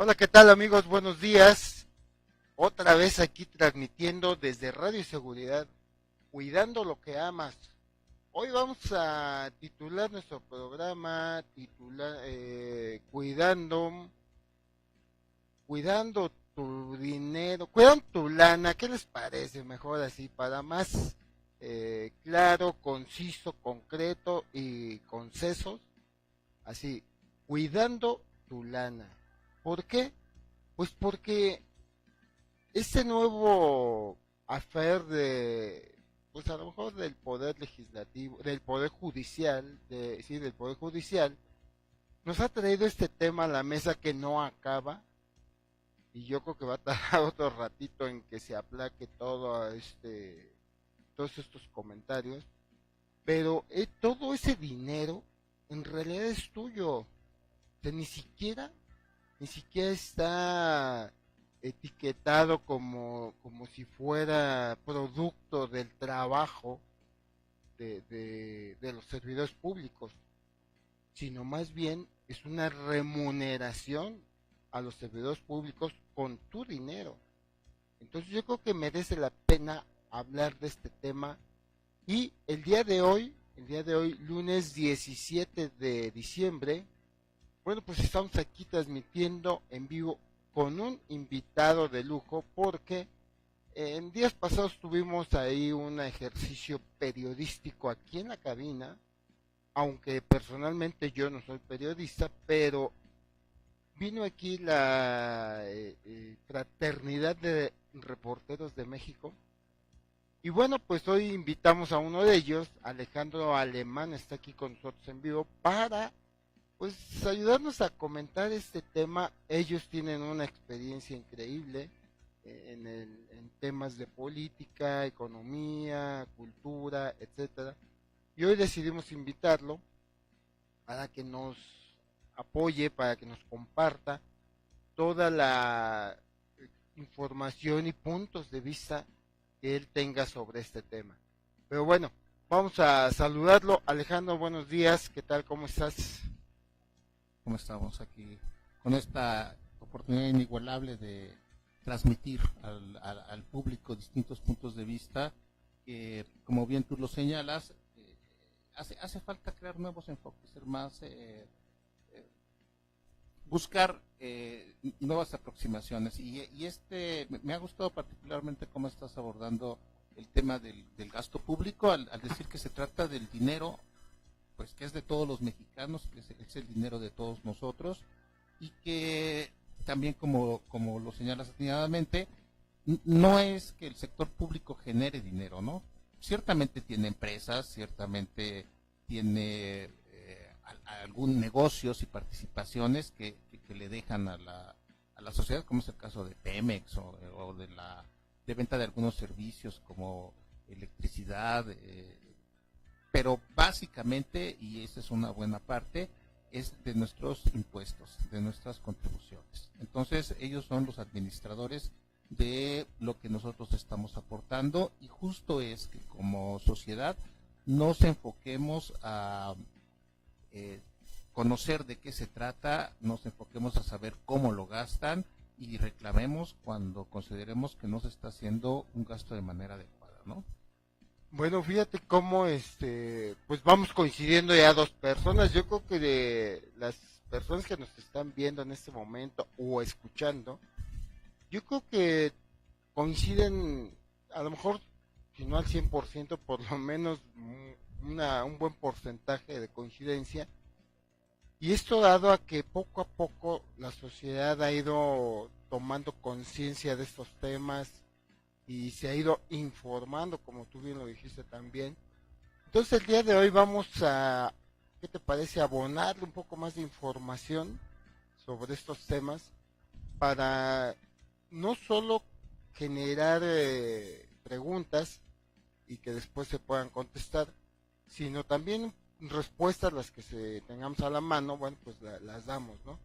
Hola, ¿qué tal amigos? Buenos días. Otra vez aquí transmitiendo desde Radio y Seguridad, cuidando lo que amas. Hoy vamos a titular nuestro programa, cuidando tu dinero, cuidando tu lana. ¿Qué les parece? Mejor así, para más claro, conciso, concreto y concesos. Así, cuidando tu lana. ¿Por qué? Pues porque este nuevo afer de, pues a lo mejor del poder legislativo, del poder judicial, sí, del poder judicial, nos ha traído este tema a la mesa que no acaba y yo creo que va a tardar otro ratito en que se aplaque todos estos comentarios, pero todo ese dinero en realidad es tuyo, o sea, ni siquiera está etiquetado como si fuera producto del trabajo de los servidores públicos, sino más bien es una remuneración a los servidores públicos con tu dinero. Entonces yo creo que merece la pena hablar de este tema y el día de hoy, lunes 17 de diciembre, bueno, pues estamos aquí transmitiendo en vivo con un invitado de lujo porque en días pasados tuvimos ahí un ejercicio periodístico aquí en la cabina, aunque personalmente yo no soy periodista, pero vino aquí la Fraternidad de Reporteros de México. Y bueno, pues hoy invitamos a uno de ellos, Alejandro Alemán, está aquí con nosotros en vivo para pues ayudarnos a comentar este tema. Ellos tienen una experiencia increíble en temas de política, economía, cultura, etcétera. Y hoy decidimos invitarlo para que nos apoye, para que nos comparta toda la información y puntos de vista que él tenga sobre este tema. Pero bueno, vamos a saludarlo. Alejandro, buenos días, ¿qué tal? ¿Cómo estás? ¿Cómo estamos aquí con esta oportunidad inigualable de transmitir al público distintos puntos de vista que, como bien tú lo señalas, hace falta crear nuevos enfoques, ser más, buscar nuevas aproximaciones y me ha gustado particularmente cómo estás abordando el tema del gasto público al decir que se trata del dinero pues que es de todos los mexicanos, que es el dinero de todos nosotros y que también como lo señalas atinadamente, no es que el sector público genere dinero, ¿no? Ciertamente tiene empresas, ciertamente tiene algún negocios y participaciones que le dejan a la sociedad, como es el caso de Pemex o de venta de algunos servicios como electricidad, pero básicamente, y esa es una buena parte, es de nuestros impuestos, de nuestras contribuciones. Entonces, ellos son los administradores de lo que nosotros estamos aportando y justo es que como sociedad nos enfoquemos a eh, conocer de qué se trata, nos enfoquemos a saber cómo lo gastan y reclamemos cuando consideremos que no se está haciendo un gasto de manera adecuada, ¿no? Bueno, fíjate cómo pues vamos coincidiendo ya dos personas. Yo creo que de las personas que nos están viendo en este momento o escuchando, yo creo que coinciden, a lo mejor, si no al 100%, por lo menos un buen porcentaje de coincidencia. Y esto dado a que poco a poco la sociedad ha ido tomando conciencia de estos temas y se ha ido informando, como tú bien lo dijiste también. Entonces el día de hoy vamos a, ¿qué te parece? Abonarle un poco más de información sobre estos temas para no solo generar preguntas y que después se puedan contestar, sino también respuestas las que se tengamos a la mano, bueno, pues las damos, ¿no?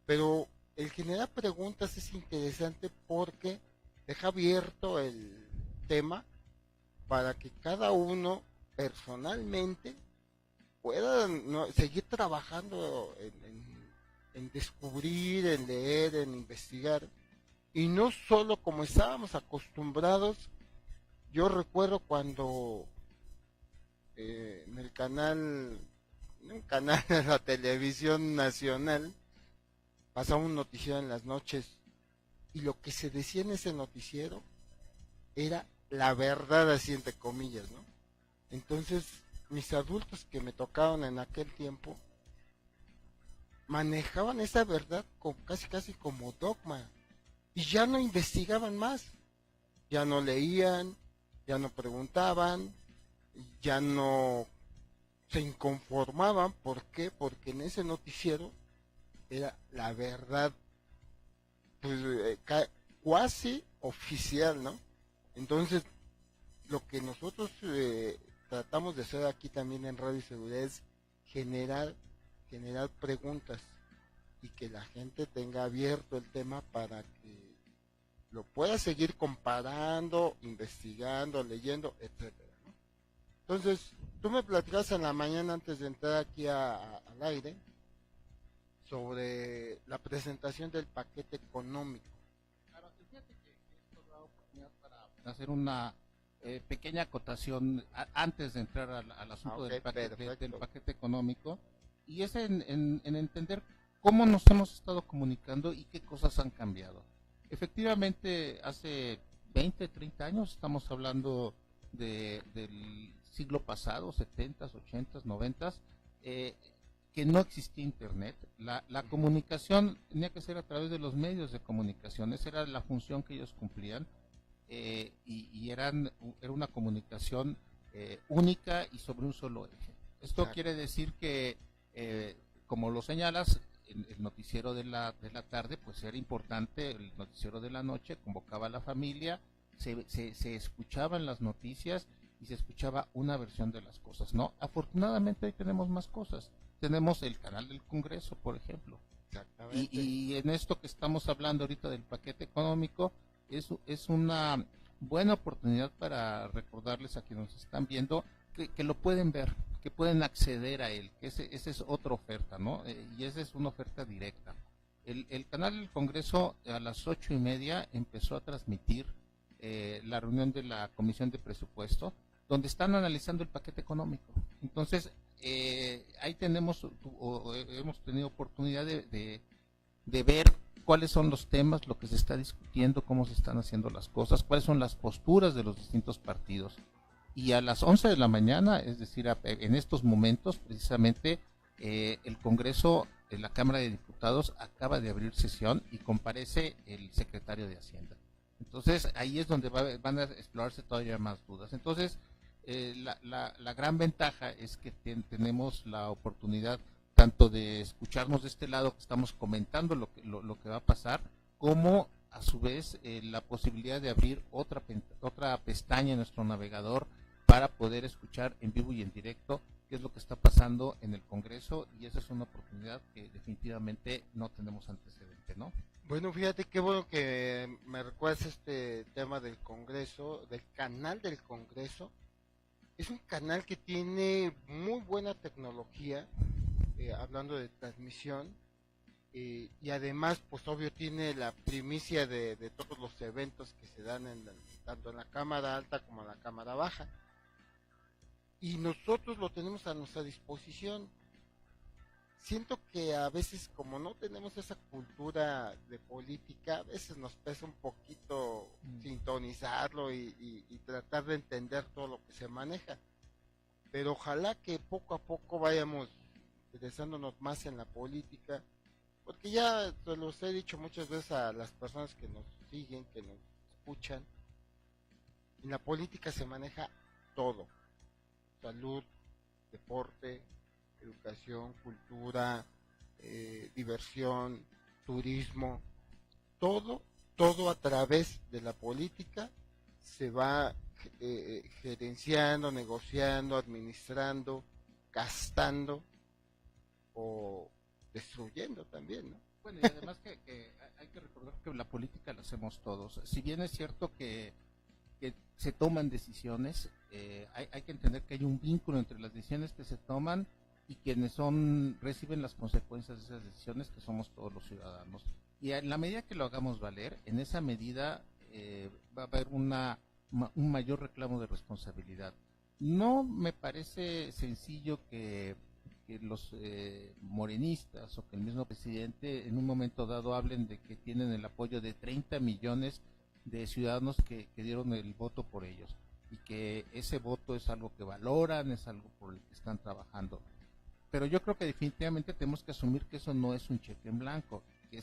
Pero el generar preguntas es interesante porque deja abierto el tema para que cada uno personalmente pueda, ¿no?, seguir trabajando en descubrir, en leer, en investigar, y no solo como estábamos acostumbrados. Yo recuerdo cuando en el canal, un canal de la televisión nacional, pasaba un noticiero en las noches y lo que se decía en ese noticiero era la verdad, así entre comillas, ¿no? Entonces, mis adultos que me tocaron en aquel tiempo manejaban esa verdad casi casi como dogma y ya no investigaban más, ya no leían, ya no preguntaban, ya no se inconformaban. ¿Por qué? Porque en ese noticiero era la verdad, pues cuasi oficial, ¿no? Entonces, lo que nosotros tratamos de hacer aquí también en Radio Seguridad es generar, generar preguntas y que la gente tenga abierto el tema para que lo pueda seguir comparando, investigando, leyendo, etcétera, ¿no? Entonces, tú me platicas en la mañana antes de entrar aquí al aire sobre la presentación del paquete económico. Claro, fíjate que esto da oportunidad para hacer una pequeña acotación antes de entrar al asunto del paquete económico, y es en entender cómo nos hemos estado comunicando y qué cosas han cambiado. Efectivamente, hace 20, 30 años, estamos hablando del siglo pasado, 70s, 80s, 90s, que no existía internet. La comunicación tenía que ser a través de los medios de comunicación, esa era la función que ellos cumplían, y era una comunicación única y sobre un solo eje. Esto Exacto. Quiere decir que, como lo señalas, el noticiero de la tarde pues era importante, el noticiero de la noche convocaba a la familia, se escuchaban las noticias y se escuchaba una versión de las cosas, ¿no? Afortunadamente hoy tenemos más cosas, tenemos el canal del Congreso, por ejemplo, y en esto que estamos hablando ahorita del paquete económico es una buena oportunidad para recordarles a quienes nos están viendo que lo pueden ver, que pueden acceder a él, que esa es otra oferta, ¿no? Y esa es una oferta directa. El canal del Congreso a las 8:30 empezó a transmitir la reunión de la Comisión de Presupuesto, donde están analizando el paquete económico. Entonces, ahí hemos tenido oportunidad de ver cuáles son los temas, lo que se está discutiendo, cómo se están haciendo las cosas, cuáles son las posturas de los distintos partidos. Y a las 11 de la mañana, es decir, en estos momentos, precisamente, el Congreso, la Cámara de Diputados, acaba de abrir sesión y comparece el secretario de Hacienda. Entonces, ahí es donde van a explorarse todavía más dudas. Entonces, la gran ventaja es que tenemos la oportunidad tanto de escucharnos de este lado, que estamos comentando lo que va a pasar, como a su vez la posibilidad de abrir otra pestaña en nuestro navegador para poder escuchar en vivo y en directo qué es lo que está pasando en el Congreso, y esa es una oportunidad que definitivamente no tenemos antecedente, ¿no? Bueno, fíjate qué bueno que me recuerdas este tema del Congreso, del canal del Congreso. Es un canal que tiene muy buena tecnología, hablando de transmisión, y además, pues obvio, tiene la primicia de todos los eventos que se dan tanto en la cámara alta como en la cámara baja. Y nosotros lo tenemos a nuestra disposición. Siento que a veces, como no tenemos esa cultura de política, a veces nos pesa un poquito sintonizarlo y tratar de entender todo lo que se maneja. Pero ojalá que poco a poco vayamos interesándonos más en la política, porque ya te los he dicho muchas veces a las personas que nos siguen, que nos escuchan, en la política se maneja todo: salud, deporte, educación, cultura, diversión, turismo, todo a través de la política se va gerenciando, negociando, administrando, gastando o destruyendo también, ¿no? Bueno, y además que hay que recordar que la política la hacemos todos. Si bien es cierto que se toman decisiones, hay que entender que hay un vínculo entre las decisiones que se toman y quienes reciben las consecuencias de esas decisiones, que somos todos los ciudadanos. Y en la medida que lo hagamos valer, en esa medida va a haber un mayor reclamo de responsabilidad. No me parece sencillo que los morenistas o que el mismo presidente en un momento dado hablen de que tienen el apoyo de 30 millones de ciudadanos que dieron el voto por ellos, y que ese voto es algo que valoran, es algo por el que están trabajando. Pero yo creo que definitivamente tenemos que asumir que eso no es un cheque en blanco, que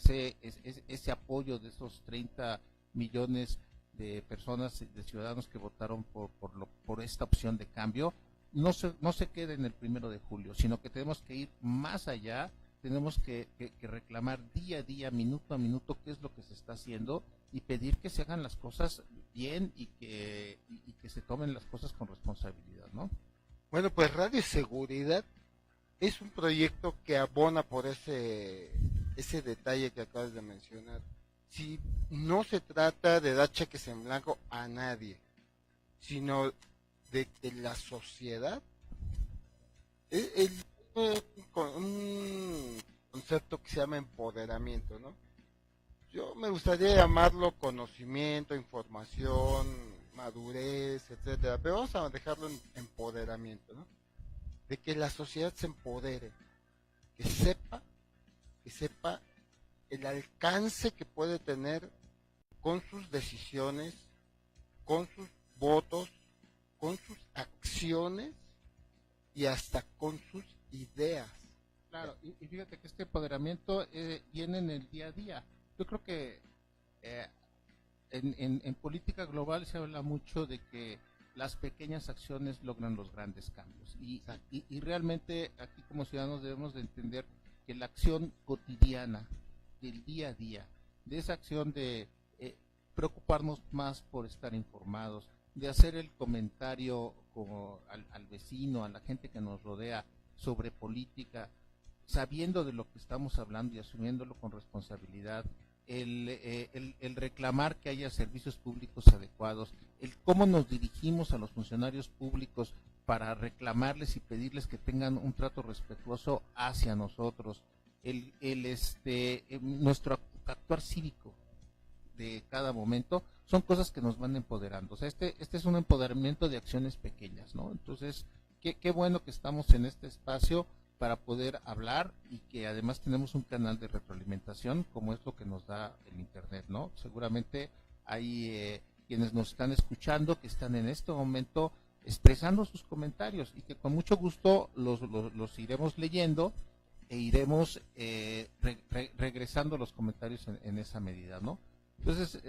ese apoyo de esos 30 millones de personas, de ciudadanos que votaron por esta opción de cambio, no se quede en el 1 de julio, sino que tenemos que ir más allá, tenemos que reclamar día a día, minuto a minuto, qué es lo que se está haciendo, y pedir que se hagan las cosas bien y que se tomen las cosas con responsabilidad, ¿no? Bueno, pues Radio Seguridad es un proyecto que abona por ese detalle que acabas de mencionar. Si no se trata de dar cheques en blanco a nadie, sino de que la sociedad es un concepto que se llama empoderamiento, ¿no? Yo me gustaría llamarlo conocimiento, información, madurez, etcétera, pero vamos a dejarlo en empoderamiento, ¿no? De que la sociedad se empodere, que sepa el alcance que puede tener con sus decisiones, con sus votos, con sus acciones y hasta con sus ideas. Claro, y fíjate que este empoderamiento viene en el día a día. Yo creo que en política global se habla mucho de que las pequeñas acciones logran los grandes cambios. Y realmente aquí como ciudadanos debemos de entender que la acción cotidiana, del día a día, de esa acción de preocuparnos más por estar informados, de hacer el comentario como al vecino, a la gente que nos rodea sobre política, sabiendo de lo que estamos hablando y asumiéndolo con responsabilidad, el reclamar que haya servicios públicos adecuados, el cómo nos dirigimos a los funcionarios públicos para reclamarles y pedirles que tengan un trato respetuoso hacia nosotros, nuestro actuar cívico de cada momento, son cosas que nos van empoderando. O sea, este es un empoderamiento de acciones pequeñas, ¿no? Entonces, qué bueno que estamos en este espacio para poder hablar, y que además tenemos un canal de retroalimentación como es lo que nos da el internet, ¿no? Seguramente hay quienes nos están escuchando que están en este momento expresando sus comentarios, y que con mucho gusto los iremos leyendo e iremos regresando los comentarios en esa medida, ¿no? Entonces,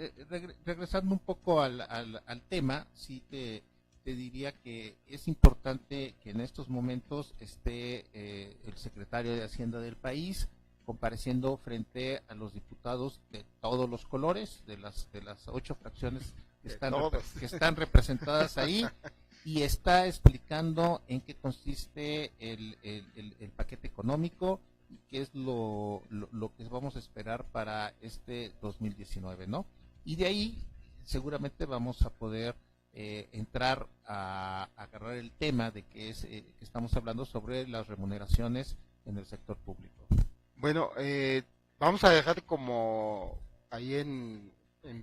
regresando un poco al tema, sí te diría que es importante que en estos momentos esté el secretario de Hacienda del país compareciendo frente a los diputados de todos los colores, de las 8 fracciones que están representadas ahí, y está explicando en qué consiste el paquete económico y qué es lo que vamos a esperar para este 2019, ¿no? Y de ahí seguramente vamos a poder entrar a agarrar el tema de que estamos hablando sobre las remuneraciones en el sector público. Bueno, vamos a dejar como ahí en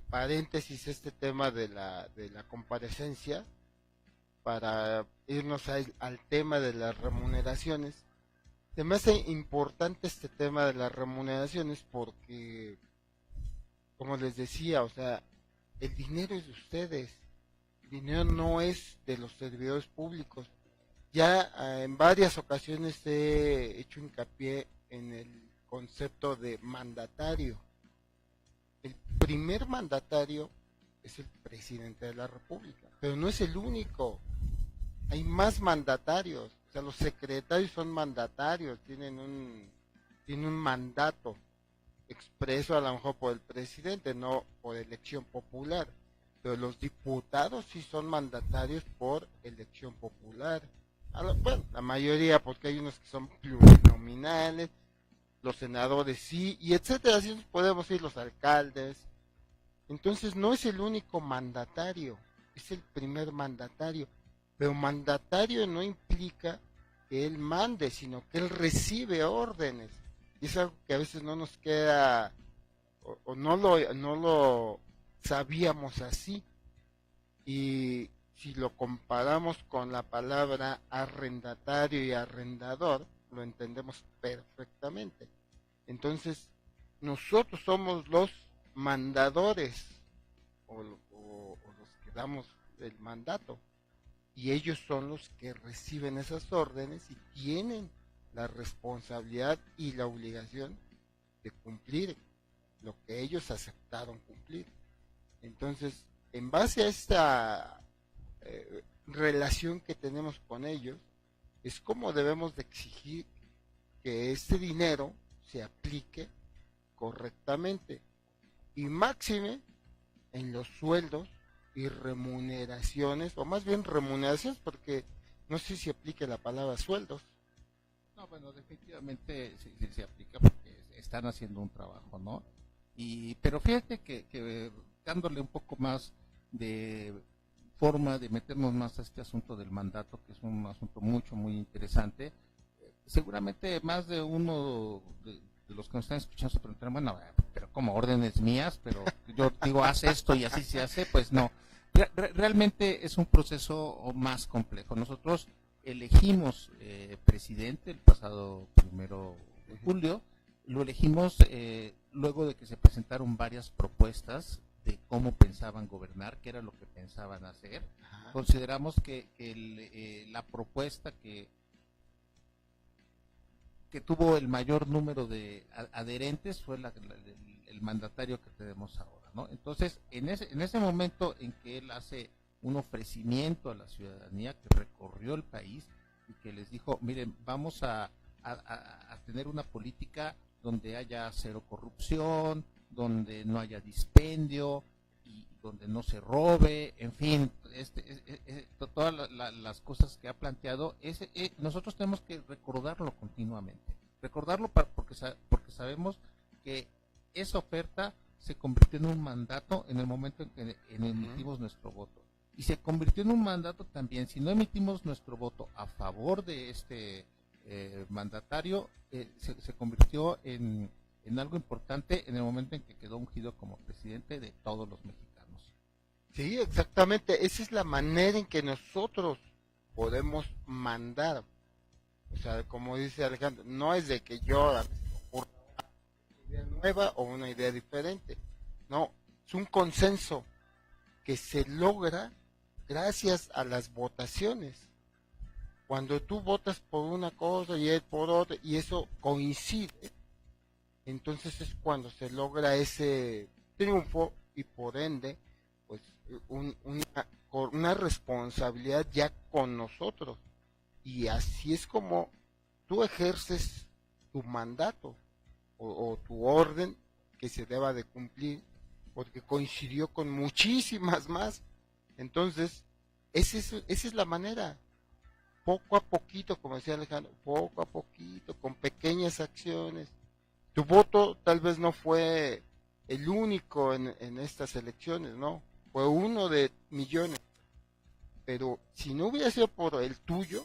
paréntesis este tema de la comparecencia para irnos al tema de las remuneraciones. Se me hace importante este tema de las remuneraciones porque, como les decía, o sea, el dinero es de ustedes. El dinero no es de los servidores públicos. Ya en varias ocasiones he hecho hincapié en el concepto de mandatario. El primer mandatario es el presidente de la República, pero no es el único. Hay más mandatarios. O sea, los secretarios son mandatarios, tienen un mandato expreso a lo mejor por el presidente, no por elección popular. Pero los diputados sí son mandatarios por elección popular. Bueno, la mayoría, porque hay unos que son plurinominales, los senadores sí, y etcétera, así podemos ir los alcaldes. Entonces no es el único mandatario, es el primer mandatario. Pero mandatario no implica que él mande, sino que él recibe órdenes. Y es algo que a veces no nos queda, o no lo sabíamos así. Y si lo comparamos con la palabra arrendatario y arrendador, lo entendemos perfectamente. Entonces, nosotros somos los mandadores o los que damos el mandato y ellos son los que reciben esas órdenes y tienen la responsabilidad y la obligación de cumplir lo que ellos aceptaron cumplir. Entonces, en base a esta relación que tenemos con ellos, es como debemos de exigir que este dinero se aplique correctamente y máxime en los sueldos y remuneraciones, o más bien remuneraciones, porque no sé si aplique la palabra sueldos. No, bueno, definitivamente sí se aplica porque están haciendo un trabajo, ¿no? Pero fíjate que dándole un poco más de forma de meternos más a este asunto del mandato, que es un asunto muy interesante, seguramente más de uno de los que nos están escuchando se preguntarán, bueno, pero como órdenes mías, pero yo digo, haz esto y así se hace, pues no. Realmente es un proceso más complejo. Nosotros elegimos presidente el pasado 1 de julio, lo elegimos luego de que se presentaron varias propuestas de cómo pensaban gobernar, qué era lo que pensaban hacer. Ajá. Consideramos que la propuesta que tuvo el mayor número de adherentes fue el mandatario que tenemos ahora, ¿no? Entonces, en ese momento en que él hace un ofrecimiento a la ciudadanía, que recorrió el país y que les dijo, miren, vamos a tener una política donde haya cero corrupción, donde no haya dispendio y donde no se robe, en fin, todas las cosas que ha planteado, nosotros tenemos que recordarlo continuamente, porque sabemos que esa oferta se convirtió en un mandato en el momento en que emitimos nuestro voto, y se convirtió en un mandato también si no emitimos nuestro voto a favor de este mandatario, se convirtió en algo importante en el momento en que quedó ungido como presidente de todos los mexicanos. Sí, exactamente, esa es la manera en que nosotros podemos mandar. O sea, como dice Alejandro, no es de que yo una idea nueva o una idea diferente, no, es un consenso que se logra gracias a las votaciones. Cuando tú votas por una cosa y él por otra, y eso coincide, entonces es cuando se logra ese triunfo y por ende, pues una responsabilidad ya con nosotros. Y así es como tú ejerces tu mandato o tu orden que se deba de cumplir, porque coincidió con muchísimas más. Entonces, esa es la manera. Poco a poquito, como decía Alejandro, poco a poquito, con pequeñas acciones. Tu voto tal vez no fue el único en estas elecciones, ¿no? Fue uno de millones. Pero si no hubiera sido por el tuyo,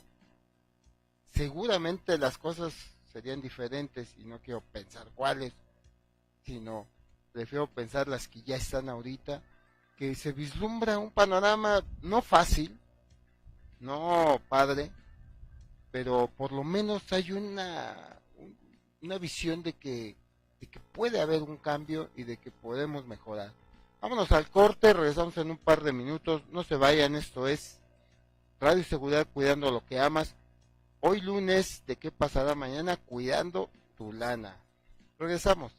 seguramente las cosas serían diferentes, y no quiero pensar cuáles, sino prefiero pensar las que ya están ahorita, que se vislumbra un panorama no fácil, no padre, pero por lo menos hay una visión de que puede haber un cambio y de que podemos mejorar. Vámonos al corte, regresamos en un par de minutos, no se vayan, esto es Radio Seguridad, cuidando lo que amas. Hoy lunes, ¿de qué pasará mañana? Cuidando tu lana. Regresamos.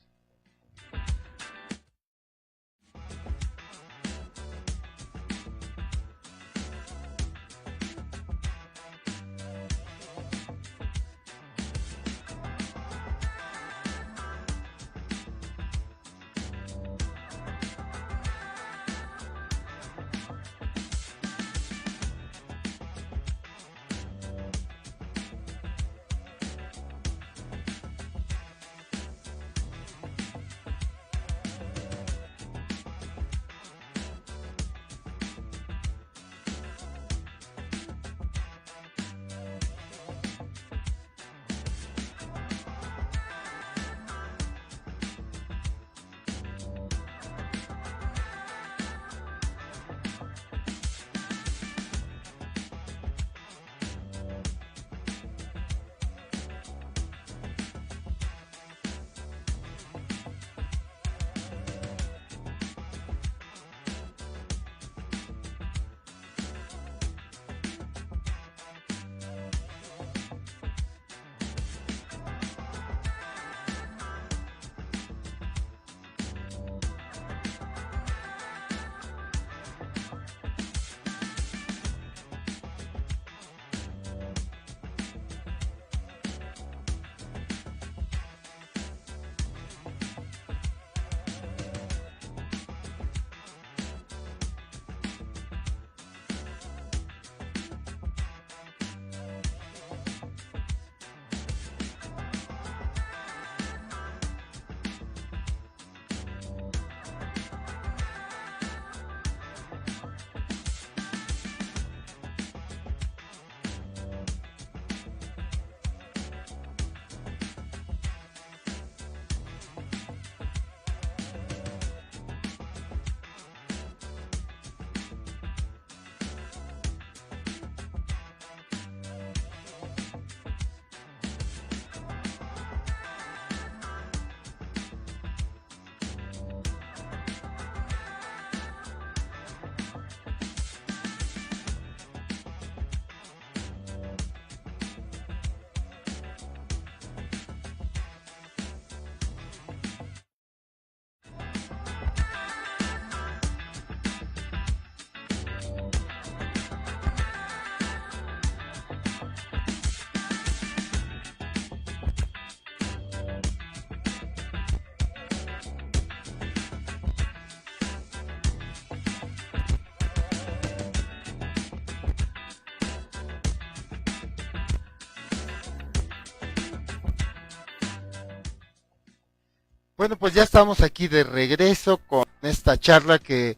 Bueno, pues ya estamos aquí de regreso con esta charla que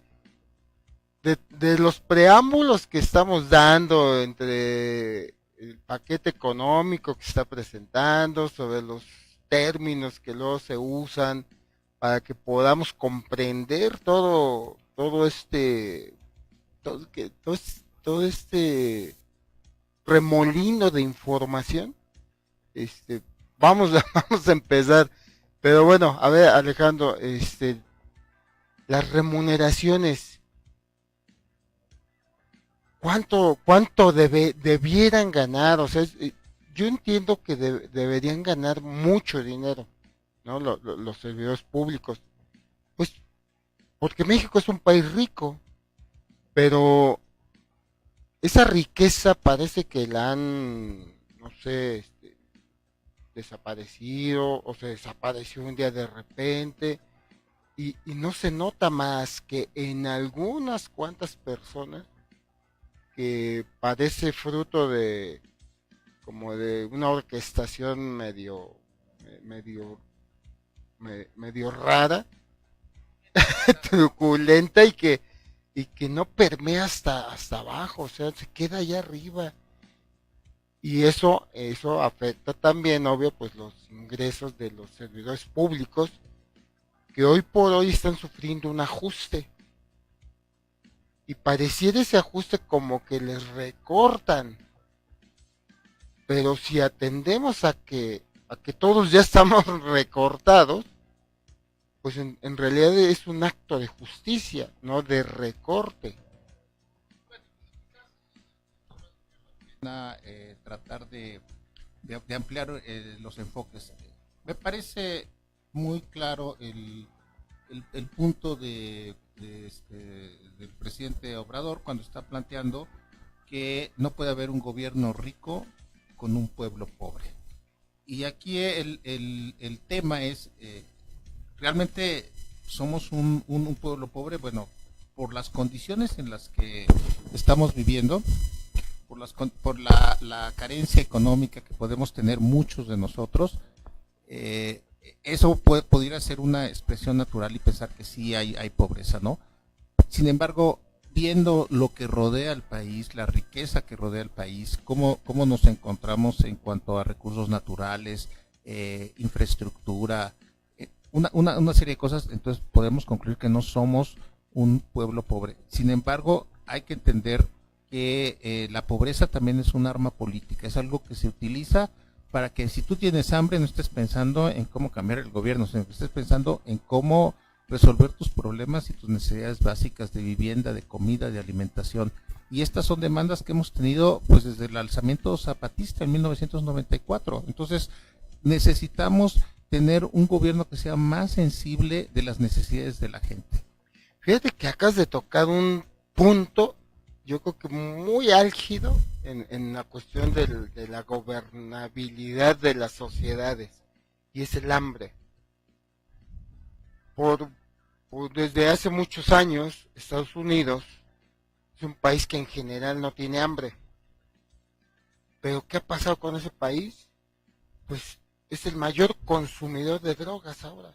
de los preámbulos que estamos dando entre el paquete económico que está presentando, sobre los términos que luego se usan para que podamos comprender todo este remolino de información. Este, vamos, vamos a empezar. Pero bueno, a ver, Alejandro, las remuneraciones, cuánto debieran ganar? O sea, yo entiendo que deberían ganar mucho dinero, ¿no? Los servidores públicos, pues, porque México es un país rico, pero esa riqueza parece que la han, no sé, desaparecido o se desapareció un día de repente y no se nota más que en algunas cuantas personas que parece fruto de como de una orquestación medio medio rara, truculenta y que no permea hasta abajo, o sea, se queda allá arriba. Y eso afecta también, obvio, pues los ingresos de los servidores públicos que hoy por hoy están sufriendo un ajuste. Y pareciera ese ajuste como que les recortan. Pero si atendemos a que todos ya estamos recortados, pues en realidad es un acto de justicia, no de recorte. Tratar de ampliar los enfoques. Me parece muy claro el punto del presidente Obrador cuando está planteando que no puede haber un gobierno rico con un pueblo pobre. Y aquí el tema es, realmente somos un pueblo pobre, bueno, por las condiciones en las que estamos viviendo, por la carencia económica que podemos tener muchos de nosotros, eso pudiera ser una expresión natural y pensar que sí hay pobreza, ¿no? Sin embargo, viendo lo que rodea al país, la riqueza que rodea al país, cómo nos encontramos en cuanto a recursos naturales, infraestructura, una serie de cosas, entonces podemos concluir que no somos un pueblo pobre. Sin embargo, hay que entender que la pobreza también es un arma política, es algo que se utiliza para que si tú tienes hambre no estés pensando en cómo cambiar el gobierno, sino que estés pensando en cómo resolver tus problemas y tus necesidades básicas de vivienda, de comida, de alimentación. Y estas son demandas que hemos tenido pues desde el alzamiento zapatista en 1994. Entonces necesitamos tener un gobierno que sea más sensible de las necesidades de la gente. Fíjate que acabas de tocar un punto, yo creo que muy álgido en la cuestión de la gobernabilidad de las sociedades, y es el hambre. Por, desde hace muchos años, Estados Unidos es un país que en general no tiene hambre. Pero ¿qué ha pasado con ese país? Pues es el mayor consumidor de drogas ahora.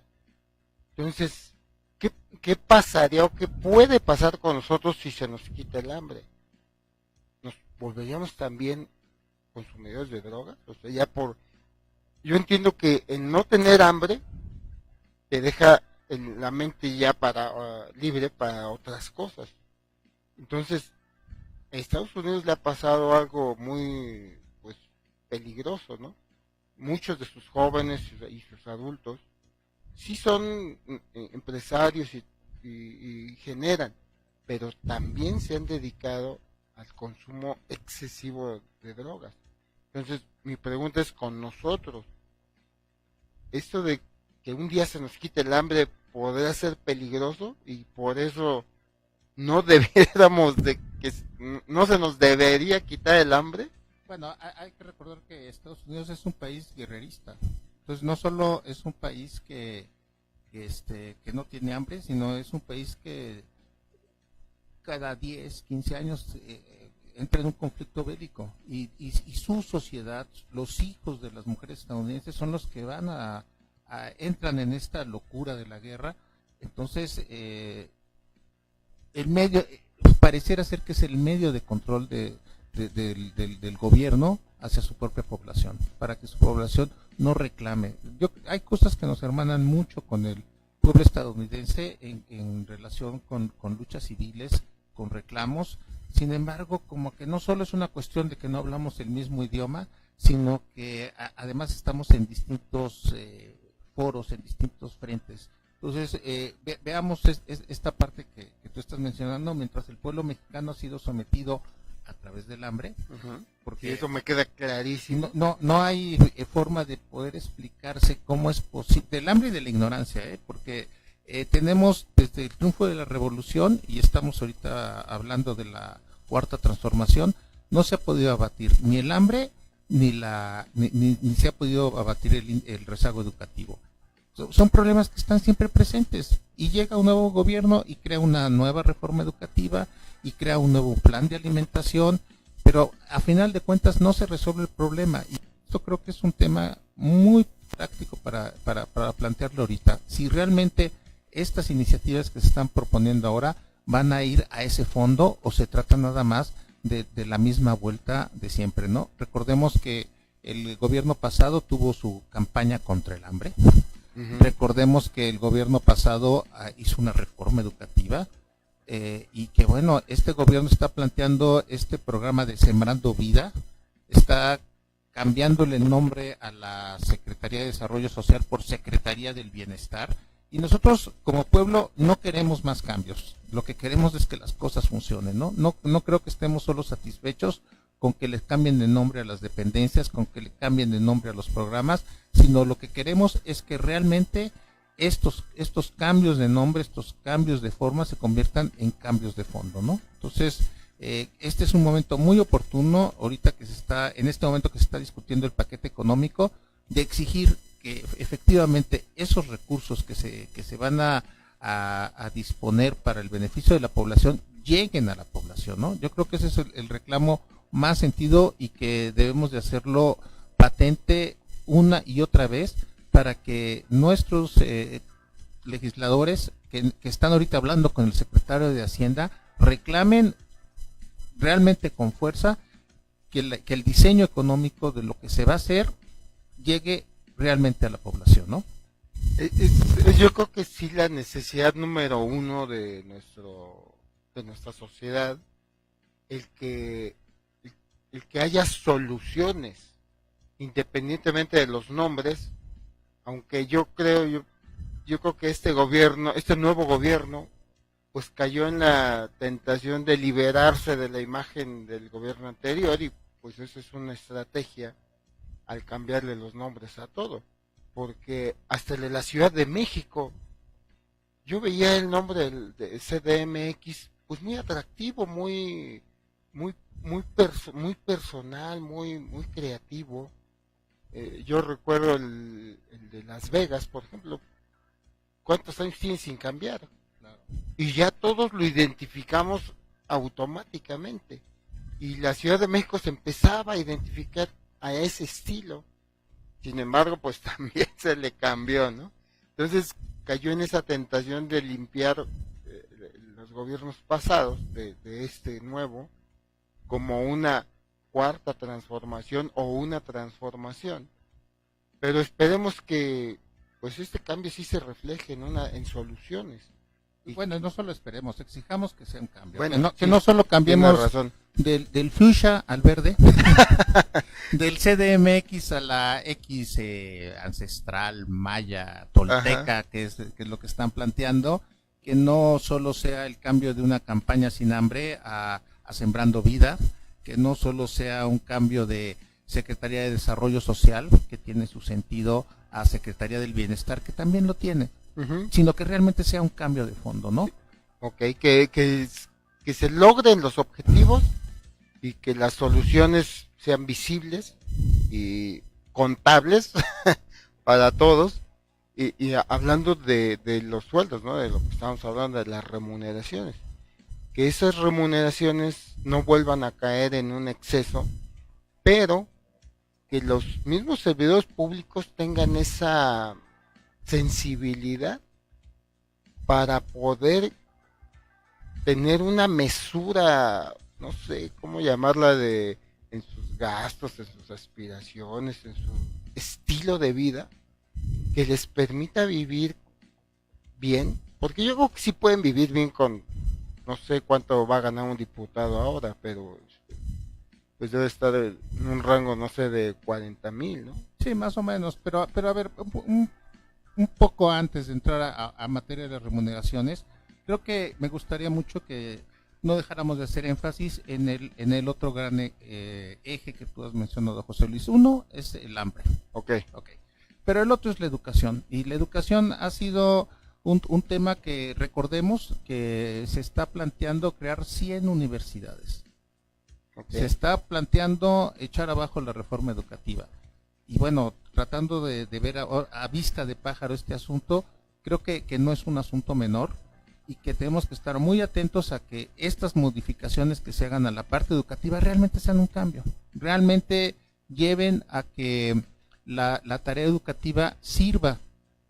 Entonces, ¿qué pasaría o qué puede pasar con nosotros si se nos quita el hambre? ¿Nos volveríamos también consumidores de drogas? O sea, yo entiendo que el no tener hambre te deja la mente ya libre para otras cosas. Entonces, a Estados Unidos le ha pasado algo muy, pues, peligroso, ¿no? Muchos de sus jóvenes y sus adultos sí son empresarios y generan, pero también se han dedicado al consumo excesivo de drogas. Entonces, mi pregunta es con nosotros, esto de que un día se nos quite el hambre podría ser peligroso y por eso no debiéramos no se nos debería quitar el hambre. Bueno, hay que recordar que Estados Unidos es un país guerrerista. Entonces no solo es un país que no tiene hambre, sino es un país que cada 10, 15 años entra en un conflicto bélico y su sociedad, los hijos de las mujeres estadounidenses son los que van a entran en esta locura de la guerra. Entonces, el medio pareciera ser que es el medio de control del gobierno hacia su propia población, para que su población no reclame. Hay cosas que nos hermanan mucho con el pueblo estadounidense en relación con luchas civiles, con reclamos. Sin embargo, como que no solo es una cuestión de que no hablamos el mismo idioma, sino que además estamos en distintos foros, en distintos frentes. Entonces, veamos esta parte que tú estás mencionando. Mientras el pueblo mexicano ha sido sometido a través del hambre, porque eso me queda clarísimo. No hay forma de poder explicarse cómo es posible, del hambre y de la ignorancia, porque tenemos desde el triunfo de la revolución, y estamos ahorita hablando de la cuarta transformación, no se ha podido abatir ni el hambre ni se ha podido abatir el rezago educativo. Son problemas que están siempre presentes, y llega un nuevo gobierno y crea una nueva reforma educativa y crea un nuevo plan de alimentación, pero a final de cuentas no se resuelve el problema. Y esto creo que es un tema muy práctico para plantearlo ahorita. Si realmente estas iniciativas que se están proponiendo ahora van a ir a ese fondo, o se trata nada más de la misma vuelta de siempre, ¿no? Recordemos que el gobierno pasado tuvo su campaña contra el hambre. Recordemos que el gobierno pasado hizo una reforma educativa, y que bueno, este gobierno está planteando este programa de Sembrando Vida, está cambiándole el nombre a la Secretaría de Desarrollo Social por Secretaría del Bienestar, y nosotros como pueblo no queremos más cambios, lo que queremos es que las cosas funcionen, no creo que estemos solo satisfechos con que les cambien de nombre a las dependencias, con que le cambien de nombre a los programas, sino lo que queremos es que realmente estos cambios de nombre, estos cambios de forma se conviertan en cambios de fondo, ¿no? Entonces, este es un momento muy oportuno, en este momento que se está discutiendo el paquete económico, de exigir que efectivamente esos recursos que se van a disponer para el beneficio de la población lleguen a la población, ¿no? Yo creo que ese es el reclamo más sentido, y que debemos de hacerlo patente una y otra vez, para que nuestros legisladores que están ahorita hablando con el secretario de Hacienda reclamen realmente con fuerza que el diseño económico de lo que se va a hacer llegue realmente a la población, ¿no? Yo creo que sí, la necesidad número uno de nuestra sociedad, el que haya soluciones, independientemente de los nombres, aunque yo creo que este nuevo gobierno, pues cayó en la tentación de liberarse de la imagen del gobierno anterior, y pues eso es una estrategia al cambiarle los nombres a todo, porque hasta el de la Ciudad de México, yo veía el nombre de CDMX, pues muy atractivo, muy personal, muy creativo. Yo recuerdo el de Las Vegas, por ejemplo, ¿cuántos años tiene sin cambiar? Claro. Y ya todos lo identificamos automáticamente. Y la Ciudad de México se empezaba a identificar a ese estilo. Sin embargo, pues también se le cambió, ¿no? Entonces cayó en esa tentación de limpiar los gobiernos pasados de este nuevo como una cuarta transformación o una transformación. Pero esperemos que pues este cambio sí se refleje en soluciones. Y bueno, no solo esperemos, exijamos que sea un cambio. Bueno, que no solo cambiemos del fuchsia al verde, del CDMX a la X ancestral, maya, tolteca, que es lo que están planteando, que no solo sea el cambio de una campaña sin hambre a Sembrando Vida, que no solo sea un cambio de Secretaría de Desarrollo Social, que tiene su sentido, a Secretaría del Bienestar, que también lo tiene, sino que realmente sea un cambio de fondo, ¿no? Ok, que se logren los objetivos y que las soluciones sean visibles y contables para todos. Y hablando de los sueldos, ¿no? De lo que estamos hablando, de las remuneraciones, que esas remuneraciones no vuelvan a caer en un exceso, pero que los mismos servidores públicos tengan esa sensibilidad para poder tener una mesura, no sé cómo llamarla, de en sus gastos, en sus aspiraciones, en su estilo de vida, que les permita vivir bien, porque yo creo que sí pueden vivir bien con, no sé cuánto va a ganar un diputado ahora, pero pues debe estar en un rango, no sé, de 40,000, ¿no? Sí, más o menos, pero a ver, un poco antes de entrar a materia de remuneraciones, creo que me gustaría mucho que no dejáramos de hacer énfasis en el otro gran eje que tú has mencionado, José Luis. Uno es el hambre. Ok. Ok. Pero el otro es la educación. Y la educación ha sido un tema que recordemos que se está planteando crear 100 universidades. Okay. Se está planteando echar abajo la reforma educativa. Y bueno, tratando de ver a vista de pájaro este asunto, creo que no es un asunto menor y que tenemos que estar muy atentos a que estas modificaciones que se hagan a la parte educativa realmente sean un cambio, realmente lleven a que la tarea educativa sirva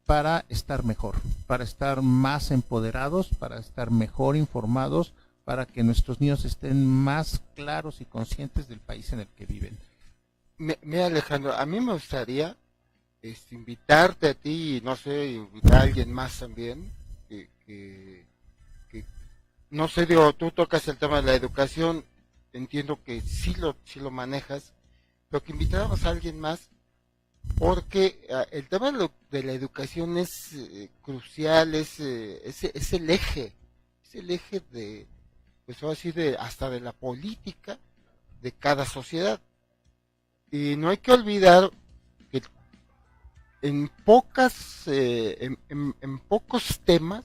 para estar mejor, para estar más empoderados, para estar mejor informados, para que nuestros niños estén más claros y conscientes del país en el que viven. Mira, Alejandro, a mí me gustaría invitarte a ti y no sé, invitar a alguien más también, que no sé, digo, tú tocas el tema de la educación, entiendo que sí lo manejas, pero que invitáramos a alguien más, porque el tema de la educación es crucial, es el eje de, pues ahora sí, hasta de la política de cada sociedad. Y no hay que olvidar que en pocos temas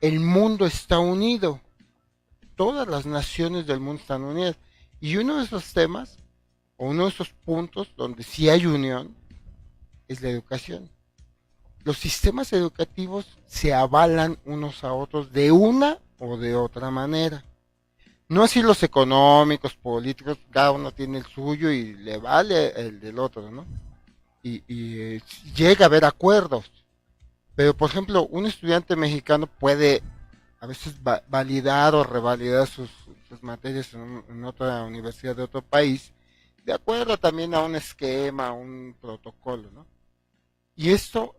el mundo está unido. Todas las naciones del mundo están unidas. Y uno de esos temas, o uno de esos puntos donde sí hay unión, es la educación. Los sistemas educativos se avalan unos a otros de una o de otra manera. No así los económicos, políticos, cada uno tiene el suyo y le vale el del otro, ¿no? Y llega a haber acuerdos. Pero, por ejemplo, un estudiante mexicano puede a veces validar o revalidar sus materias en otra universidad de otro país, de acuerdo también a un esquema, a un protocolo, ¿no? Y esto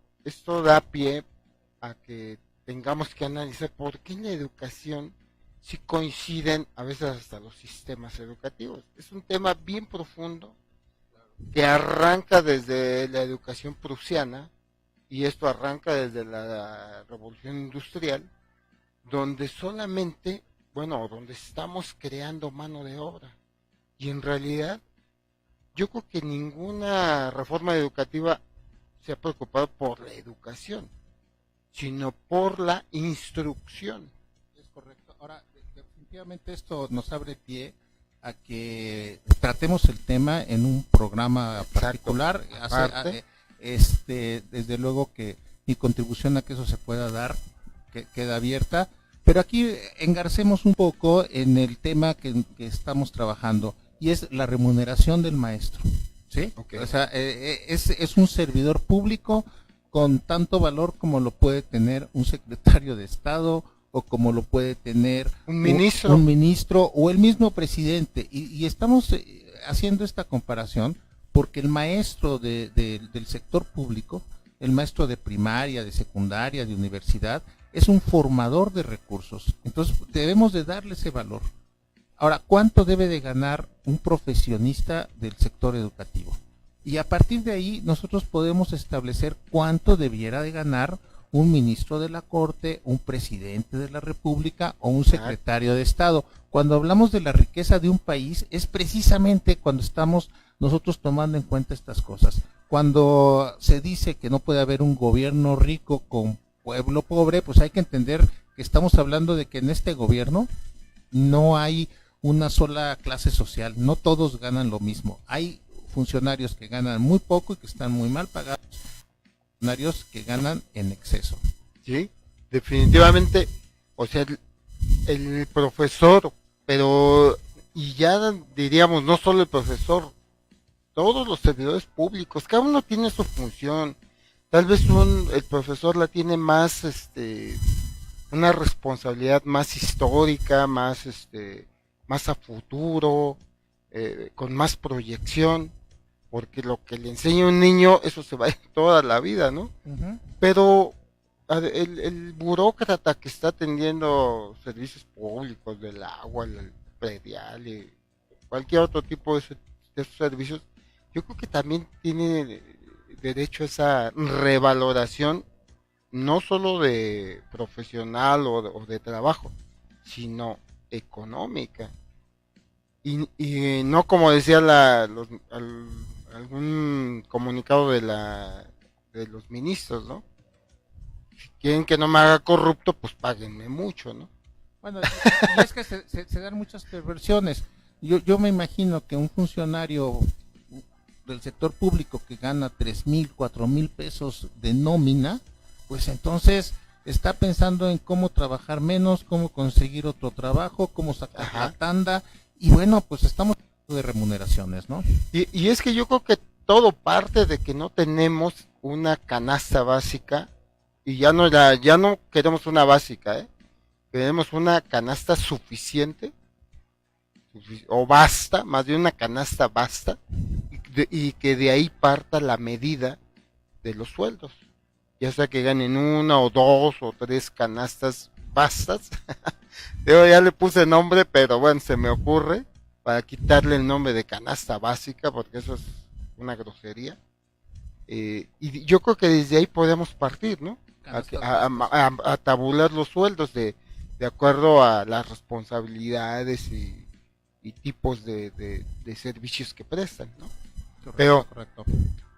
da pie a que tengamos que analizar por qué en la educación si coinciden a veces hasta los sistemas educativos. Es un tema bien profundo que arranca desde la educación prusiana y esto arranca desde la revolución industrial, donde solamente, bueno, donde estamos creando mano de obra. Y en realidad, yo creo que ninguna reforma educativa se ha preocupado por la educación, sino por la instrucción. Es correcto. Ahora, definitivamente esto nos abre pie a que tratemos el tema en un programa particular. Desde luego que mi contribución a que eso se pueda dar queda abierta, pero aquí engarcemos un poco en el tema que estamos trabajando y es la remuneración del maestro, ¿sí? Okay. O sea, es un servidor público con tanto valor como lo puede tener un secretario de Estado o como lo puede tener un ministro o el mismo presidente. Y estamos haciendo esta comparación porque el maestro del sector público, el maestro de primaria, de secundaria, de universidad, es un formador de recursos. Entonces debemos de darle ese valor. Ahora, ¿cuánto debe de ganar un profesionista del sector educativo? Y a partir de ahí nosotros podemos establecer cuánto debiera de ganar un ministro de la Corte, un presidente de la República o un secretario de Estado. Cuando hablamos de la riqueza de un país es precisamente cuando estamos nosotros tomando en cuenta estas cosas. Cuando se dice que no puede haber un gobierno rico con pueblo pobre, pues hay que entender que estamos hablando de que en este gobierno no hay una sola clase social, no todos ganan lo mismo. Hay funcionarios que ganan muy poco y que están muy mal pagados, funcionarios que ganan en exceso. Sí, definitivamente, o sea, el profesor, pero, y ya diríamos, no solo el profesor, todos los servidores públicos, cada uno tiene su función, Tal vez el profesor la tiene más, una responsabilidad más histórica, más, más a futuro, con más proyección, porque lo que le enseña a un niño, eso se va a ir toda la vida, ¿no? Ujú. Pero el burócrata que está atendiendo servicios públicos del agua, el predial y cualquier otro tipo de esos servicios, yo creo que también tiene derecho a esa revaloración, no solo de profesional o de trabajo, sino económica. Y no como decía algún comunicado de los ministros, ¿no? Si quieren que no me haga corrupto, pues páguenme mucho, ¿no? Bueno, y es que se dan muchas perversiones. Yo me imagino que un funcionario del sector público que gana 3,000, 4,000 pesos de nómina, pues entonces está pensando en cómo trabajar menos, cómo conseguir otro trabajo, cómo sacar la Ajá. tanda, y bueno, pues estamos hablando de remuneraciones, ¿no? Y es que yo creo que todo parte de que no tenemos una canasta básica y ya no queremos una básica, ¿eh? Queremos una canasta suficiente o basta, más bien una canasta basta y que de ahí parta la medida de los sueldos. Ya sea que ganen una o dos o tres canastas bastas. Yo ya le puse nombre, pero bueno, se me ocurre para quitarle el nombre de canasta básica, porque eso es una grosería. Y yo creo que desde ahí podemos partir, ¿no? Canastas básicas. A tabular los sueldos de acuerdo a las responsabilidades y tipos de servicios que prestan, ¿no? Correcto, Pero correcto.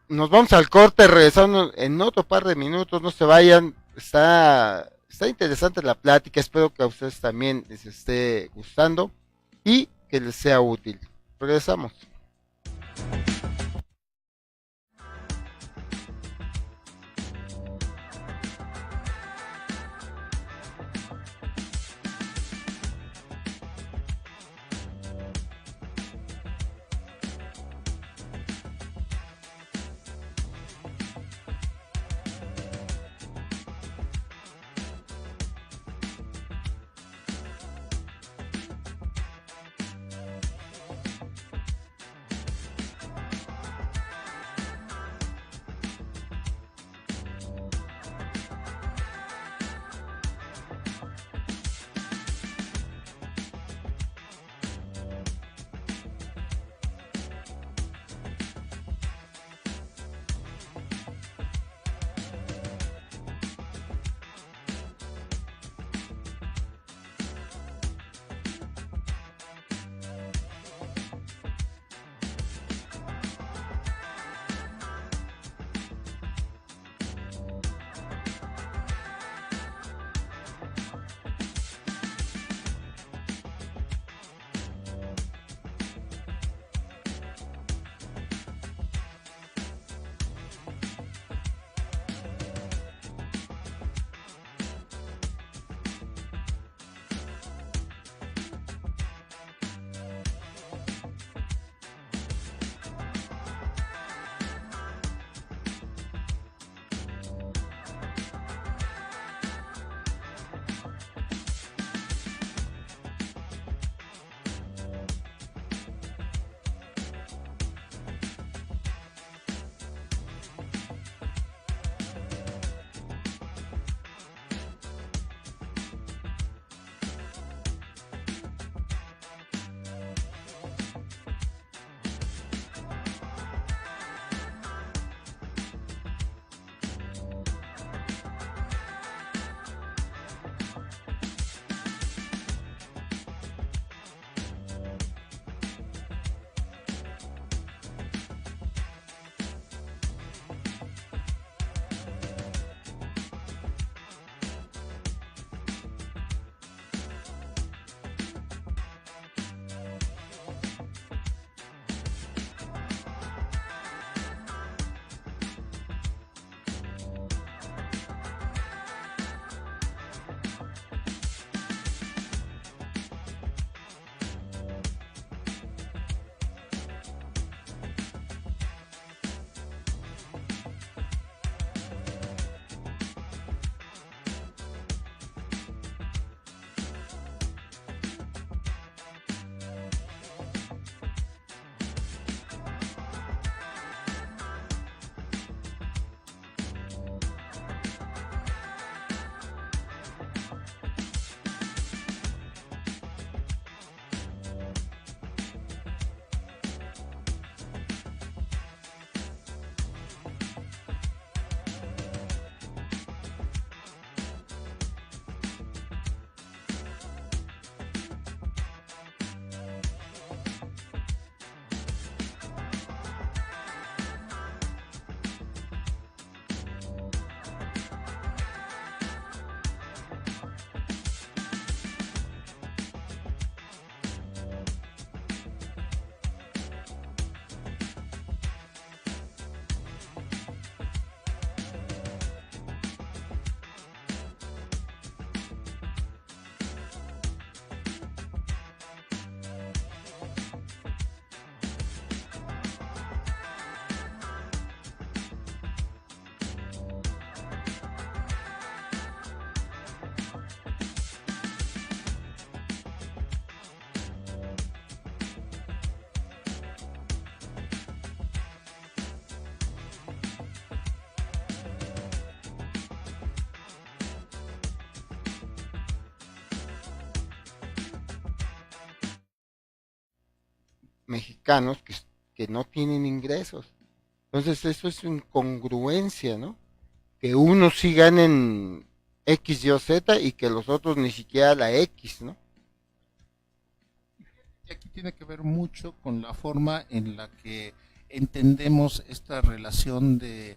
nos vamos al corte, regresando en otro par de minutos, no se vayan, está interesante la plática, espero que a ustedes también les esté gustando y que les sea útil. Regresamos. mexicanos que no tienen ingresos. Entonces eso es incongruencia, ¿no? Que unos sí ganen X, Y o Z y que los otros ni siquiera la X, ¿no? Y aquí tiene que ver mucho con la forma en la que entendemos esta relación de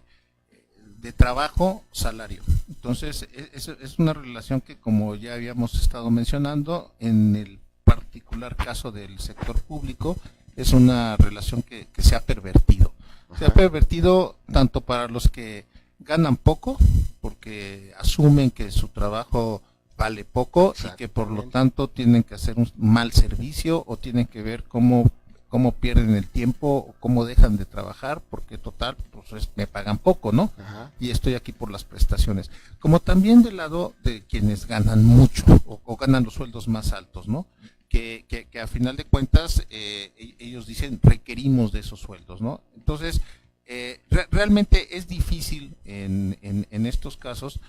trabajo-salario. Entonces, es una relación que, como ya habíamos estado mencionando, en el particular caso del sector público, es una relación que se ha pervertido. Se ha pervertido tanto para los que ganan poco, porque asumen que su trabajo vale poco y que por lo tanto tienen que hacer un mal servicio o tienen que ver cómo pierden el tiempo o cómo dejan de trabajar, porque total, pues me pagan poco, ¿no? Ajá. Y estoy aquí por las prestaciones. Como también del lado de quienes ganan mucho o ganan los sueldos más altos, ¿no? Que a final de cuentas ellos dicen requerimos de esos sueldos, ¿no? Entonces, realmente es difícil en estos casos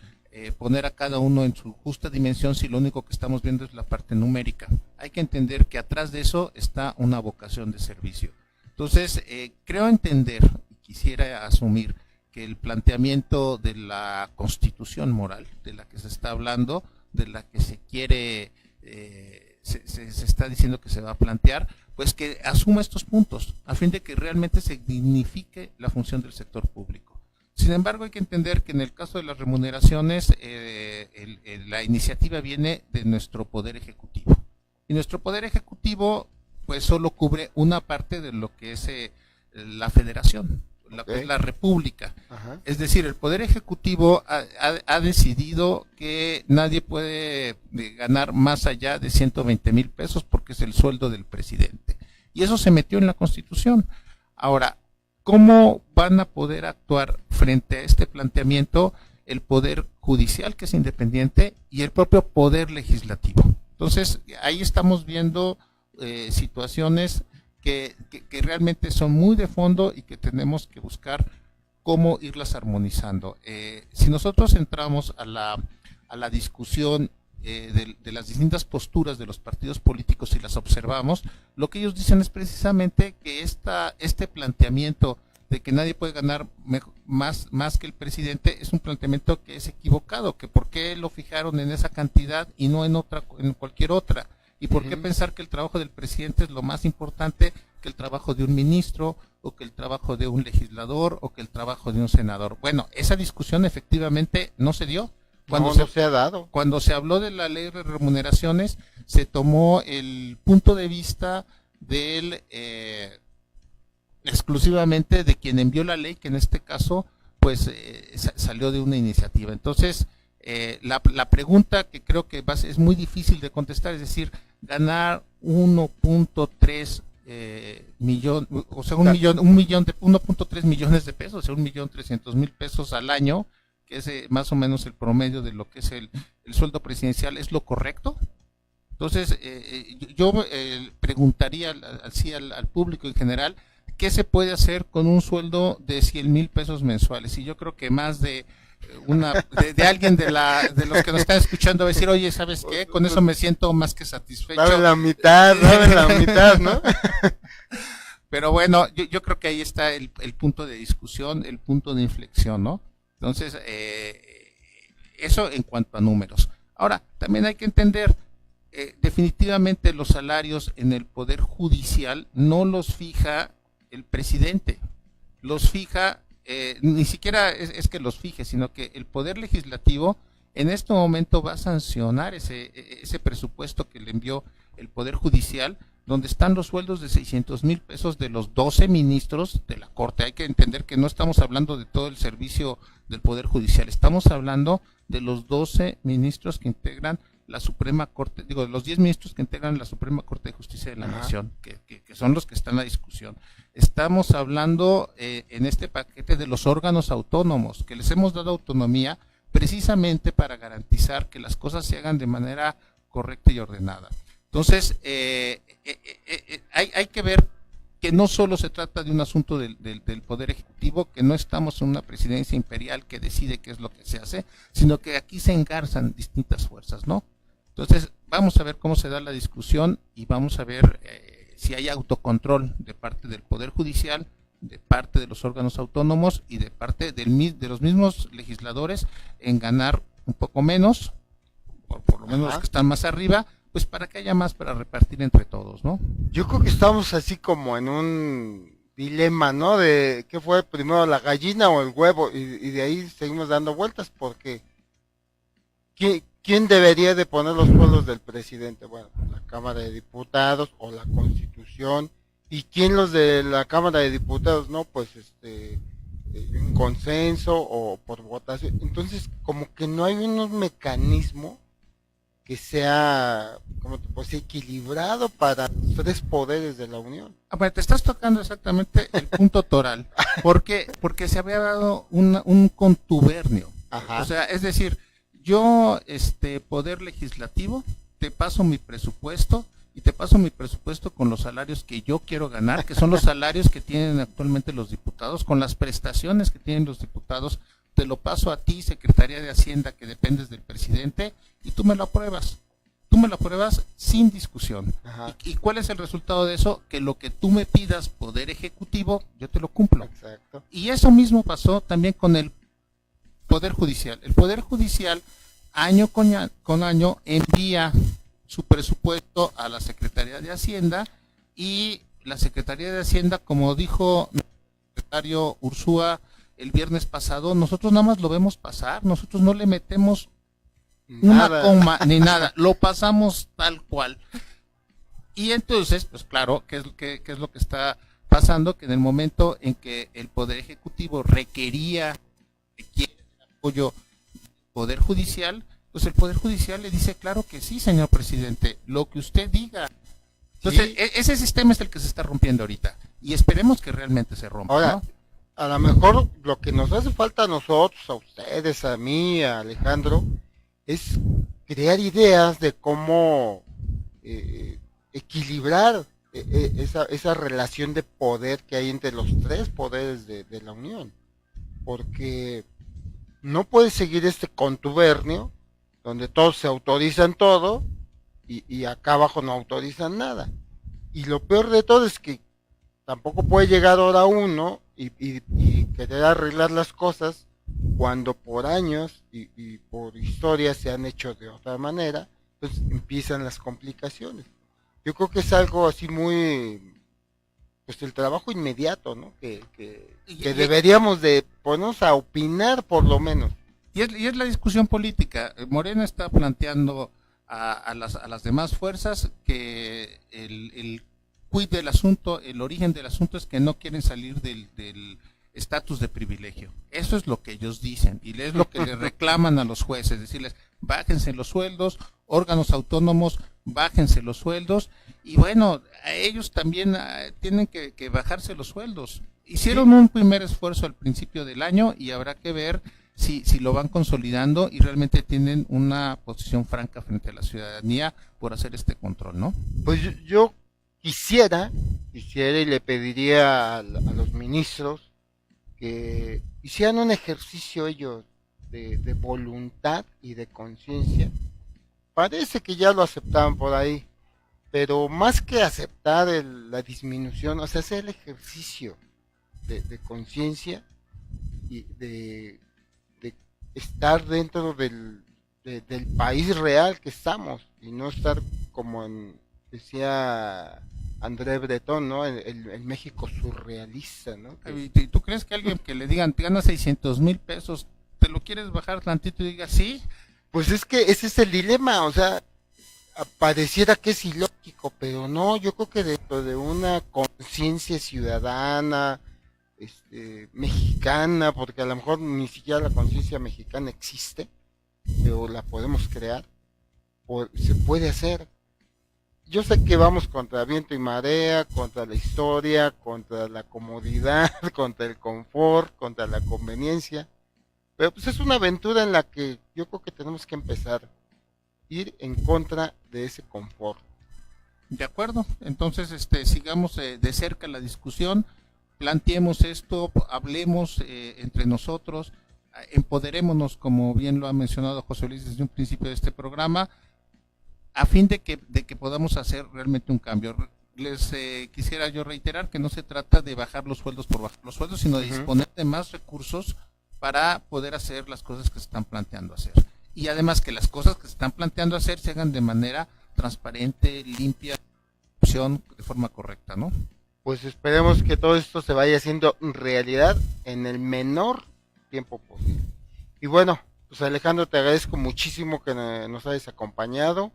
poner a cada uno en su justa dimensión si lo único que estamos viendo es la parte numérica. Hay que entender que atrás de eso está una vocación de servicio. Entonces, creo entender y quisiera asumir que el planteamiento de la constitución moral, de la que se está hablando, de la que se quiere, se está diciendo que se va a plantear, pues que asuma estos puntos, a fin de que realmente se dignifique la función del sector público. Sin embargo, hay que entender que en el caso de las remuneraciones, la iniciativa viene de nuestro Poder Ejecutivo. Y nuestro Poder Ejecutivo, pues solo cubre una parte de lo que es la federación, lo que es la república. Ajá. Es decir, el Poder Ejecutivo ha decidido que nadie puede ganar más allá de 120,000 pesos porque es el sueldo del presidente. Y eso se metió en la Constitución. Ahora, ¿cómo van a poder actuar frente a este planteamiento el Poder Judicial, que es independiente, y el propio Poder Legislativo? Entonces, ahí estamos viendo situaciones que realmente son muy de fondo y que tenemos que buscar cómo irlas armonizando. Si nosotros entramos a la discusión de las distintas posturas de los partidos políticos y las observamos, lo que ellos dicen es precisamente que este planteamiento de que nadie puede ganar más que el presidente es un planteamiento que es equivocado, que por qué lo fijaron en esa cantidad y no en cualquier otra. ¿Y por qué pensar que el trabajo del presidente es lo más importante que el trabajo de un ministro, o que el trabajo de un legislador, o que el trabajo de un senador? Bueno, esa discusión efectivamente no se dio. No se ha dado. Cuando se habló de la ley de remuneraciones, se tomó el punto de vista del exclusivamente de quien envió la ley, que en este caso pues salió de una iniciativa. Entonces, la pregunta que creo que es muy difícil de contestar, es decir, ganar 1.3 millón, o sea, 1.3 millones de pesos, o sea, 1.300.000 pesos al año, que es más o menos el promedio de lo que es el sueldo presidencial, ¿es lo correcto? Entonces, yo preguntaría así al público en general, ¿qué se puede hacer con un sueldo de 100,000 pesos mensuales? Y yo creo que más de alguien de los que nos están escuchando va a decir, oye, ¿sabes qué? Con eso me siento más que satisfecho. Dame la mitad, ¿no? Pero bueno, yo creo que ahí está el punto de discusión, el punto de inflexión, ¿no? Entonces, eso en cuanto a números. Ahora, también hay que entender, definitivamente los salarios en el Poder Judicial no los fija el presidente, los fija, ni siquiera es que los fije, sino que el Poder Legislativo en este momento va a sancionar ese presupuesto que le envió el Poder Judicial, donde están los sueldos de 600,000 pesos de los 12 ministros de la Corte. Hay que entender que no estamos hablando de todo el servicio del Poder Judicial, estamos hablando de los 12 ministros que integran la Suprema Corte, digo, los 10 ministros que integran la Suprema Corte de Justicia de la Nación, que son los que están en la discusión. Estamos hablando en este paquete de los órganos autónomos, que les hemos dado autonomía precisamente para garantizar que las cosas se hagan de manera correcta y ordenada. Entonces, hay que ver que no solo se trata de un asunto del Poder Ejecutivo, que no estamos en una presidencia imperial que decide qué es lo que se hace, sino que aquí se engarzan distintas fuerzas, ¿no? Entonces, vamos a ver cómo se da la discusión y vamos a ver si hay autocontrol de parte del Poder Judicial, de parte de los órganos autónomos y de parte de los mismos legisladores en ganar un poco menos, por lo menos los que están más arriba, pues para que haya más para repartir entre todos, ¿no? Yo creo que estamos así como en un dilema, ¿no? De qué fue primero, la gallina o el huevo, y de ahí seguimos dando vueltas, porque ¿quién debería de poner los sueldos del presidente? Bueno, la Cámara de Diputados o la Constitución. ¿Y quién los de la Cámara de Diputados? No, pues un consenso o por votación. Entonces, como que no hay un mecanismo que sea, como te puedo decir, equilibrado para los tres poderes de la Unión. Bueno, te estás tocando exactamente el punto toral, porque se había dado un contubernio. Ajá. O sea, es decir, yo, poder legislativo, te paso mi presupuesto y te paso mi presupuesto con los salarios que yo quiero ganar, que son los salarios que tienen actualmente los diputados, con las prestaciones que tienen los diputados, te lo paso a ti, Secretaría de Hacienda, que dependes del presidente, y tú me lo apruebas. Tú me lo apruebas sin discusión. ¿Y cuál es el resultado de eso? Que lo que tú me pidas, Poder Ejecutivo, yo te lo cumplo. Exacto. Y eso mismo pasó también con el Poder Judicial. El Poder Judicial, año con año, envía su presupuesto a la Secretaría de Hacienda, y la Secretaría de Hacienda, como dijo el secretario Ursúa el viernes pasado, nosotros nada más lo vemos pasar, nosotros no le metemos una coma ni nada, lo pasamos tal cual. Y entonces, pues claro, ¿qué es lo que está pasando? Que en el momento en que el Poder Ejecutivo requiere el apoyo del Poder Judicial, pues el Poder Judicial le dice, claro que sí, señor presidente, lo que usted diga. Entonces, sí, ese sistema es el que se está rompiendo ahorita, y esperemos que realmente se rompa. Ahora, ¿no? A lo mejor lo que nos hace falta a nosotros, a ustedes, a mí, a Alejandro, es crear ideas de cómo equilibrar esa relación de poder que hay entre los tres poderes de la Unión. Porque no puede seguir este contubernio donde todos se autorizan todo y acá abajo no autorizan nada. Y lo peor de todo es que tampoco puede llegar ahora uno y querer arreglar las cosas cuando por años y por historia se han hecho de otra manera, pues empiezan las complicaciones. Yo creo que es algo así muy, pues el trabajo inmediato, ¿no? Que deberíamos de ponernos a opinar por lo menos. Y es la discusión política. Morena está planteando a las demás fuerzas que el quid del asunto, el origen del asunto es que no quieren salir del estatus de privilegio. Eso es lo que ellos dicen y es lo que le reclaman a los jueces, decirles, bájense los sueldos, órganos autónomos, bájense los sueldos, y bueno, a ellos también tienen que bajarse los sueldos. Hicieron un primer esfuerzo al principio del año y habrá que ver si lo van consolidando y realmente tienen una posición franca frente a la ciudadanía por hacer este control, ¿no? Pues yo quisiera y le pediría a los ministros que hicieran un ejercicio ellos de voluntad y de conciencia. Parece que ya lo aceptaban por ahí, pero más que aceptar la disminución, o sea, hacer el ejercicio de conciencia y de estar dentro del país real que estamos y no estar como decía André Breton, ¿no? El México surrealista, ¿no? ¿Y tú crees que alguien que le digan te gana 600,000 pesos, te lo quieres bajar tantito y diga sí? Pues es que ese es el dilema, o sea, pareciera que es ilógico, pero no, yo creo que dentro de una conciencia ciudadana, mexicana, porque a lo mejor ni siquiera la conciencia mexicana existe, pero la podemos crear, se puede hacer. Yo sé que vamos contra viento y marea, contra la historia, contra la comodidad, contra el confort, contra la conveniencia, pero pues es una aventura en la que yo creo que tenemos que empezar, ir en contra de ese confort. De acuerdo, entonces sigamos de cerca la discusión, planteemos esto, hablemos entre nosotros, empoderémonos, como bien lo ha mencionado José Luis desde un principio de este programa, a fin de que podamos hacer realmente un cambio. les quisiera yo reiterar que no se trata de bajar los sueldos por bajar los sueldos, sino de disponer de más recursos para poder hacer las cosas que se están planteando hacer. Y además que las cosas que se están planteando hacer se hagan de manera transparente, limpia, de forma correcta, ¿no? Pues esperemos que todo esto se vaya haciendo realidad en el menor tiempo posible. Y bueno, pues Alejandro, te agradezco muchísimo que nos hayas acompañado.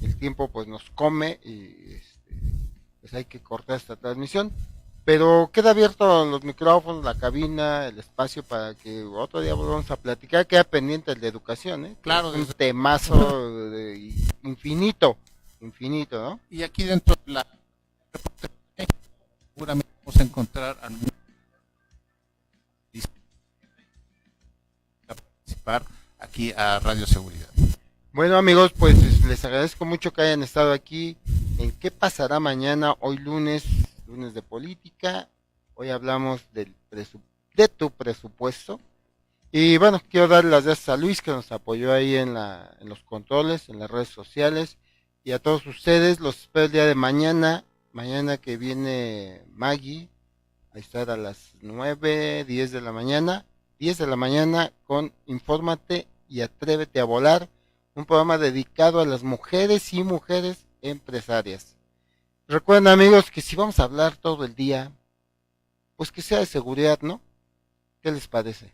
El tiempo pues nos come y pues hay que cortar esta transmisión. Pero queda abierto los micrófonos, la cabina, el espacio para que otro día volvamos a platicar. Queda pendiente el de educación, ¿eh? Claro, es un temazo infinito, infinito, ¿no? Y aquí dentro de la seguramente vamos a encontrar algún participar aquí a Radio Seguridad. Bueno amigos, pues les agradezco mucho que hayan estado aquí en ¿Qué pasará mañana? Hoy lunes de política. Hoy hablamos de tu presupuesto. Y bueno, quiero dar las gracias a Luis que nos apoyó ahí en los controles, en las redes sociales. Y a todos ustedes, los espero el día de mañana. Mañana que viene Maggie, a estar a las 9, 10 de la mañana. 10 de la mañana con Infórmate y Atrévete a Volar, un programa dedicado a las mujeres y mujeres empresarias. Recuerden amigos que si vamos a hablar todo el día, pues que sea de seguridad, ¿no? ¿Qué les parece?